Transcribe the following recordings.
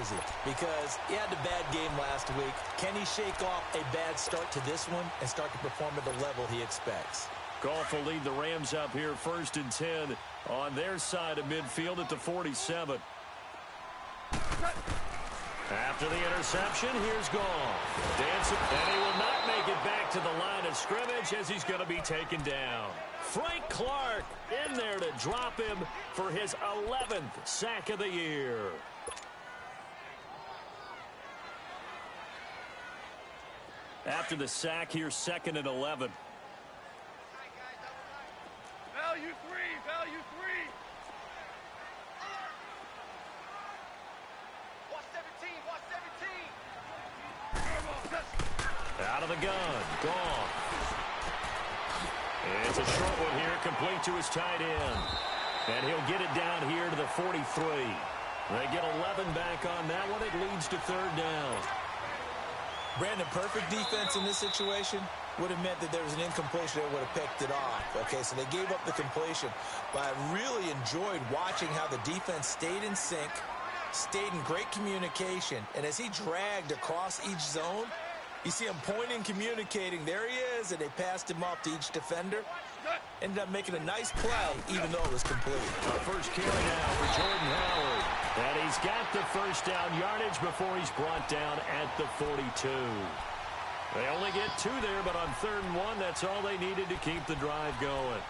jersey because he had a bad game last week. Can he shake off a bad start to this one and start to perform at the level he expects? Goff will lead the Rams up here 1st and 10 on their side of midfield at the 47. After the interception, here's Goff. Dancing, and he will not make it back to the line of scrimmage as he's going to be taken down. Frank Clark in there to drop him for his 11th sack of the year. After the sack, here's 2nd and 11. Value three, value three. Watch 17, watch 17. Out of the gun, Goff. It's a short one here, complete to his tight end. And he'll get it down here to the 43. They get 11 back on that one. It leads to 3rd down. Brandon, perfect defense in this situation would have meant that there was an incompletion that would have picked it off. Okay, so they gave up the completion. But I really enjoyed watching how the defense stayed in sync, stayed in great communication. And as he dragged across each zone, you see him pointing, communicating. There he is, and they passed him off to each defender. Ended up making a nice play, even though it was complete. First carry now for Jordan Howard. And he's got the first down yardage before he's brought down at the 42. They only get 2 there, but on 3rd and 1, that's all they needed to keep the drive going.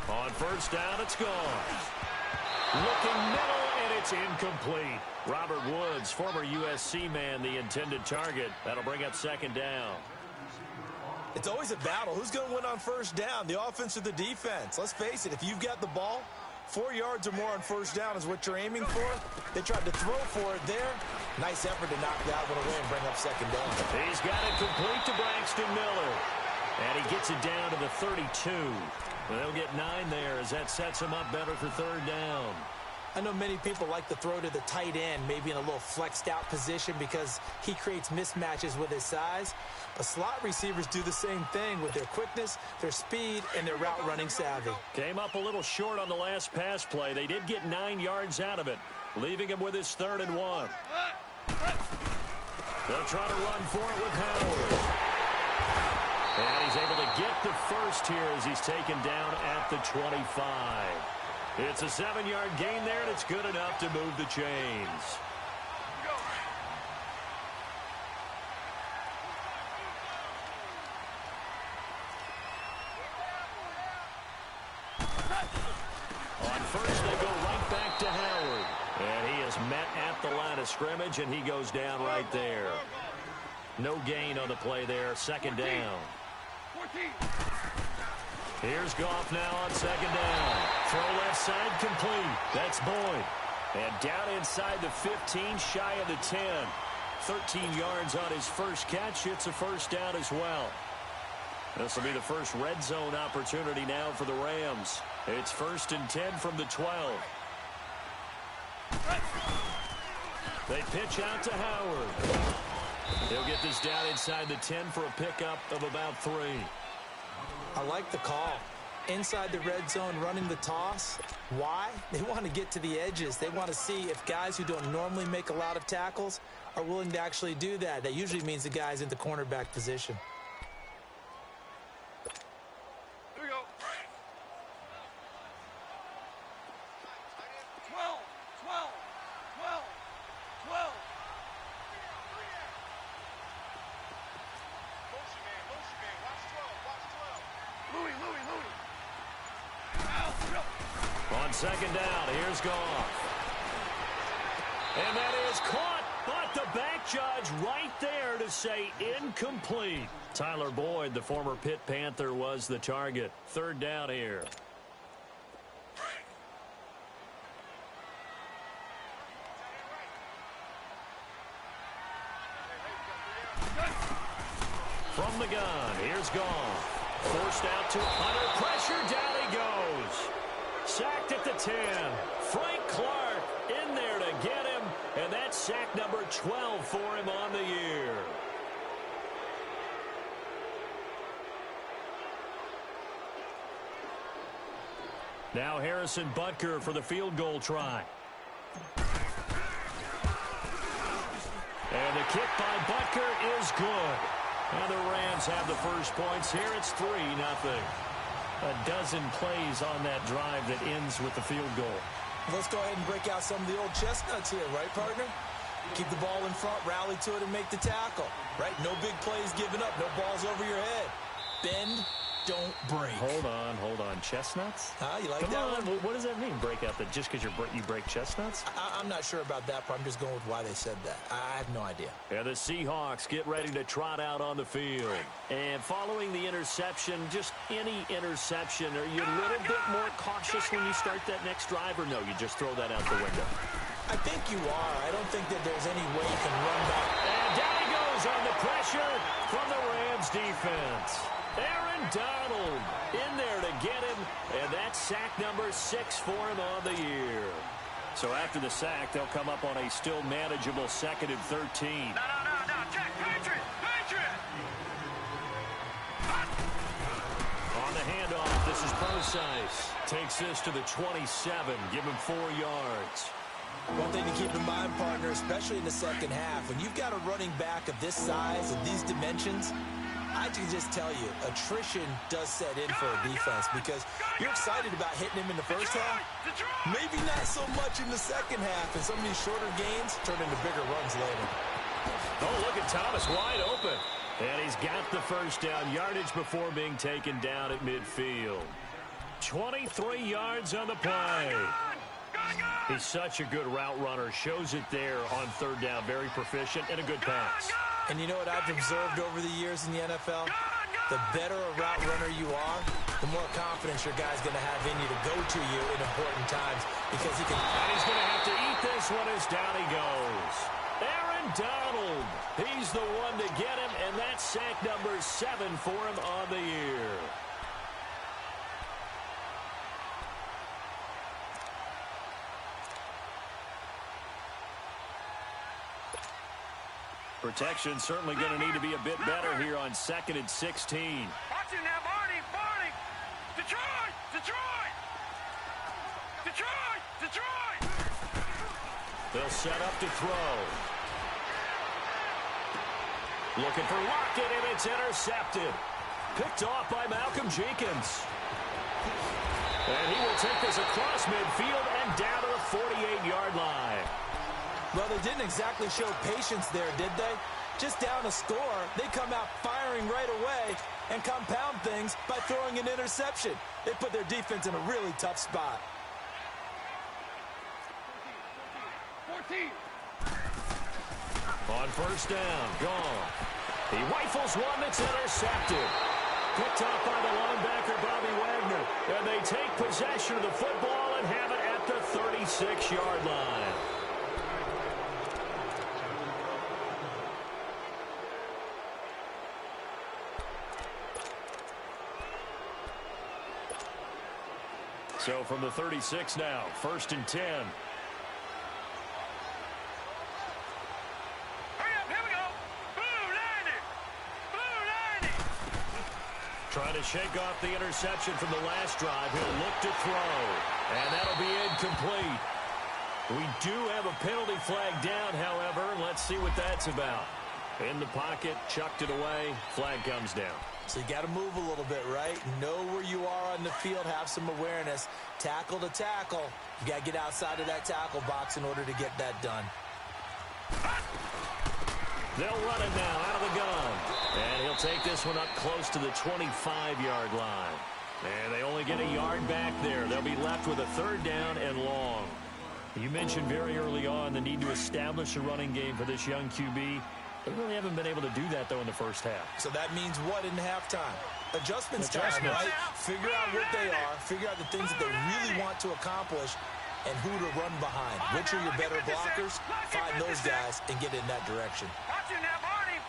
On 1st down, it's gone. Looking middle, and it's incomplete. Robert Woods, former USC man, the intended target. That'll bring up 2nd down. It's always a battle. Who's going to win on 1st down, the offense or the defense? Let's face it, if you've got the ball, 4 yards or more on 1st down is what you're aiming for. They tried to throw for it there. Nice effort to knock that one away and bring up 2nd down. He's got it complete to Braxton Miller. And he gets it down to the 32. They'll get 9 there as that sets him up better for 3rd down. I know many people like to throw to the tight end, maybe in a little flexed out position because he creates mismatches with his size. But slot receivers do the same thing with their quickness, their speed, and their route running savvy. Came up a little short on the last pass play. They did get 9 yards out of it, leaving him with his 3rd and 1. They'll try to run for it with Howard. And he's able to get the first here as he's taken down at the 25. It's a 7-yard gain there, and it's good enough to move the chains. On 1st, they go right back to Howard. And he is met at the line of scrimmage, and he goes down right there. No gain on the play there, 2nd down. Here's Goff now on 2nd down. Throw left side complete. That's Boyd. And down inside the 15, shy of the 10. 13 yards on his first catch. It's a 1st down as well. This will be the first red zone opportunity now for the Rams. It's 1st and 10 from the 12. They pitch out to Howard. He'll get this down inside the 10 for a pickup of about 3. I like the call. Inside the red zone, running the toss. Why? They want to get to the edges. They want to see if guys who don't normally make a lot of tackles are willing to actually do that. That usually means the guy's in the cornerback position. Here we go. 12, 12, 12, 12. On 2nd down, here's Goff. And that is caught, but the back judge right there to say incomplete. Tyler Boyd, the former Pitt Panther, was the target. 3rd down here. From the gun, here's Goff. Forced out to under pressure, down he goes. Sacked at the 10. Frank Clark in there to get him, and that's sack number 12 for him on the year. Now Harrison Butker for the field goal try. And the kick by Butker is good. And the Rams have the first points here. It's 3-0. A dozen plays on that drive that ends with the field goal. Let's go ahead and break out some of the old chestnuts here, right, partner? Keep the ball in front, rally to it, and make the tackle, right? No big plays given up, no balls over your head. Bend, don't break. Hold on. Chestnuts? You like Come that on. one? What does that mean, break out? That just because you break chestnuts? I'm not sure about that part. I'm just going with why they said that. I have no idea. And the Seahawks get ready to trot out on the field. And following the interception, just any interception, are you a little bit more cautious when you start that next drive, or no, you just throw that out the window? I think you are. I don't think that there's any way you can run back. And down he goes on the pressure from the Rams defense. Aaron Donald in there to get him, and that's sack number 6 for him on the year. So after the sack, they'll come up on a still manageable 2nd and 13. No, check, Patriot! On the handoff, this is Procise. Takes this to the 27, give him 4 yards. One thing to keep in mind, partner, especially in the second half, when you've got a running back of this size and these dimensions, I can just tell you, attrition does set in for a defense because you're excited about hitting him in the first half. Maybe not so much in the second half, and some of these shorter gains turn into bigger runs later. Oh, look at Thomas wide open. And he's got the first down, yardage before being taken down at midfield. 23 yards on the play. He's such a good route runner. Shows it there on 3rd down. Very proficient and a good pass. And you know what I've observed over the years in the NFL? The better a route runner you are, the more confidence your guy's going to have in you to go to you in important times because he can. And he's going to have to eat this one as down he goes. Aaron Donald, he's the one to get him, and that's sack number 7 for him on the year. Protection certainly going to need to be a bit better here on 2nd and 16. Watch it now, Barney! Detroit! They'll set up to throw. Looking for Lockett, and it's intercepted. Picked off by Malcolm Jenkins. And he will take this across midfield and down to the 48-yard line. Well, they didn't exactly show patience there, did they? Just down a score, they come out firing right away and compound things by throwing an interception. They put their defense in a really tough spot. 14. On 1st down, gone. He rifles one that's intercepted. Picked up by the linebacker, Bobby Wagner. And they take possession of the football and have it at the 36-yard line. So from the 36 now, 1st and 10. Hurry up, here we go. Blue 90. Trying to shake off the interception from the last drive. He'll look to throw. And that'll be incomplete. We do have a penalty flag down, however. Let's see what that's about. In the pocket, chucked it away. Flag comes down. So you got to move a little bit, right? Know where you are on the field, have some awareness. Tackle to tackle. You got to get outside of that tackle box in order to get that done. They'll run it now out of the gun. And he'll take this one up close to the 25-yard line. And they only get a yard back there. They'll be left with a 3rd down and long. You mentioned very early on the need to establish a running game for this young QB. They really haven't been able to do that, though, in the first half. So that means what in halftime? Adjustments time, right? Figure out what they are. Figure out the things that they really want to accomplish and who to run behind. Which are your better blockers? Find those guys and get in that direction. Watch it now, Barney!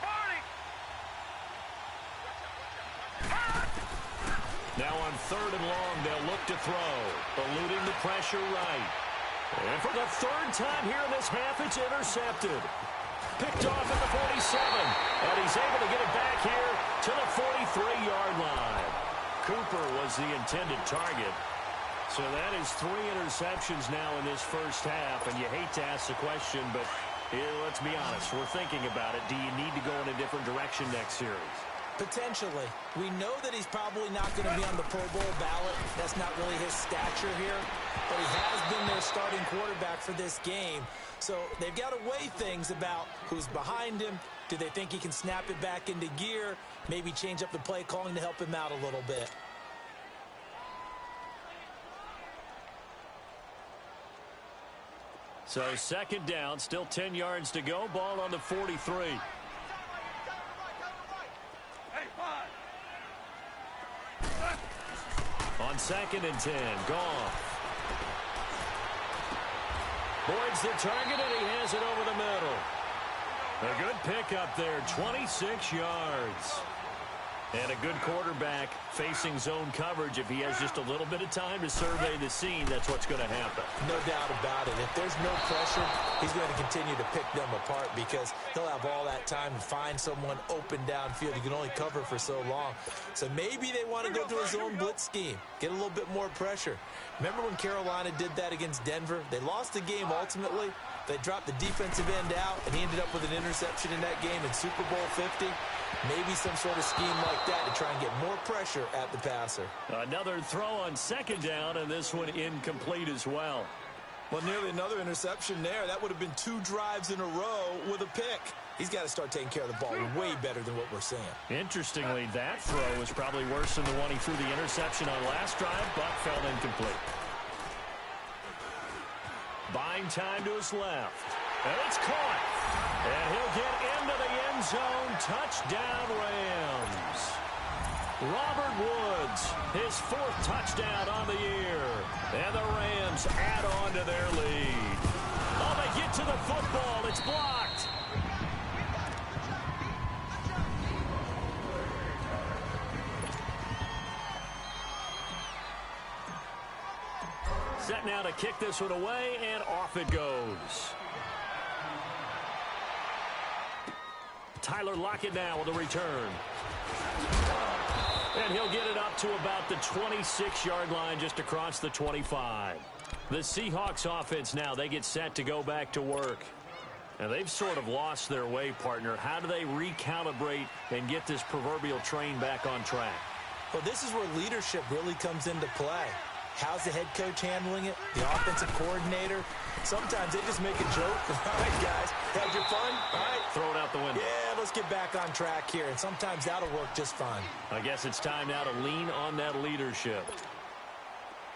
Now on 3rd and long, they'll look to throw. Eluding the pressure right. And for the third time here in this half, it's intercepted. Picked off at the 47. And he's able to get it back here to the 43-yard line. Cooper was the intended target. So that is 3 interceptions now in this first half. And you hate to ask the question, but let's be honest. We're thinking about it. Do you need to go in a different direction next series? Potentially. We know that he's probably not going to be on the Pro Bowl ballot. That's not really his stature here. But he has been their starting quarterback for this game. So they've got to weigh things about who's behind him. Do they think he can snap it back into gear? Maybe change up the play calling to help him out a little bit. So second down, still 10 yards to go. Ball on the 43. On 2nd and 10, Goff. Boyd's the target, and he has it over the middle. A good pickup there, 26 yards. And a good quarterback facing zone coverage. If he has just a little bit of time to survey the scene, that's what's going to happen. No doubt about it. If there's no pressure, he's going to continue to pick them apart because he'll have all that time to find someone open downfield. He can only cover for so long. So maybe they want to go to a zone blitz scheme, get a little bit more pressure. Remember when Carolina did that against Denver? They lost the game ultimately. They dropped the defensive end out, and he ended up with an interception in that game in Super Bowl 50. Maybe some sort of scheme like that to try and get more pressure at the passer. Another throw on 2nd down, and this one incomplete as well. Well, nearly another interception there. That would have been 2 drives in a row with a pick. He's got to start taking care of the ball way better than what we're seeing. Interestingly, that throw was probably worse than the one he threw the interception on last drive, but fell incomplete. Buying time to his left. And it's caught. And he'll get into the end zone. Touchdown, Rams. Robert Woods, his 4th touchdown on the year. And the Rams add on to their lead. Oh, they get to the football. It's blocked. Set now to kick this one away, and off it goes. Tyler Lockett now with a return. And he'll get it up to about the 26-yard line, just across the 25. The Seahawks offense now, they get set to go back to work. And they've sort of lost their way, partner. How do they recalibrate and get this proverbial train back on track? Well, this is where leadership really comes into play. How's the head coach handling it? The offensive coordinator? Sometimes they just make a joke. All right, guys, had your fun? All right. Throw it out the window. Yeah, let's get back on track here. And sometimes that'll work just fine. I guess it's time now to lean on that leadership.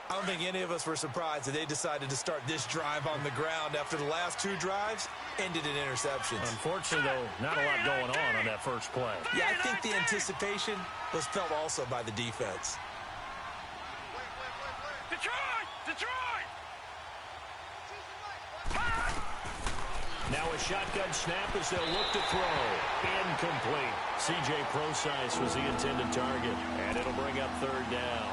I don't think any of us were surprised that they decided to start this drive on the ground after the last 2 drives ended in interceptions. Unfortunately, though, not a lot going on that first play. Yeah, I think the anticipation was felt also by the defense. Detroit! Detroit! Now a shotgun snap as they'll look to throw. Incomplete. C.J. Prosise was the intended target, and it'll bring up 3rd down.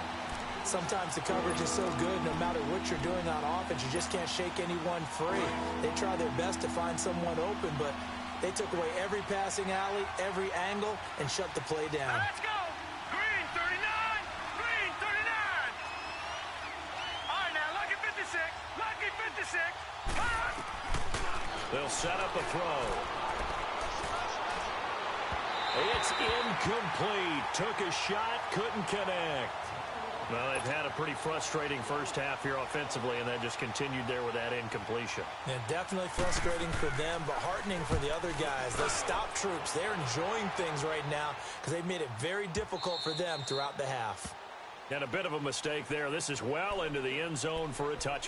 Sometimes the coverage is so good, no matter what you're doing on offense, you just can't shake anyone free. They try their best to find someone open, but they took away every passing alley, every angle, and shut the play down. Let's go! Green 39! Green 39! All right, now, lucky 56! Lucky 56! They'll set up a throw. It's incomplete. Took a shot, couldn't connect. Well, they've had a pretty frustrating first half here offensively, and then just continued there with that incompletion. Yeah, definitely frustrating for them, but heartening for the other guys. Those stop troops, they're enjoying things right now because they've made it very difficult for them throughout the half. And a bit of a mistake there. This is well into the end zone for a touchdown.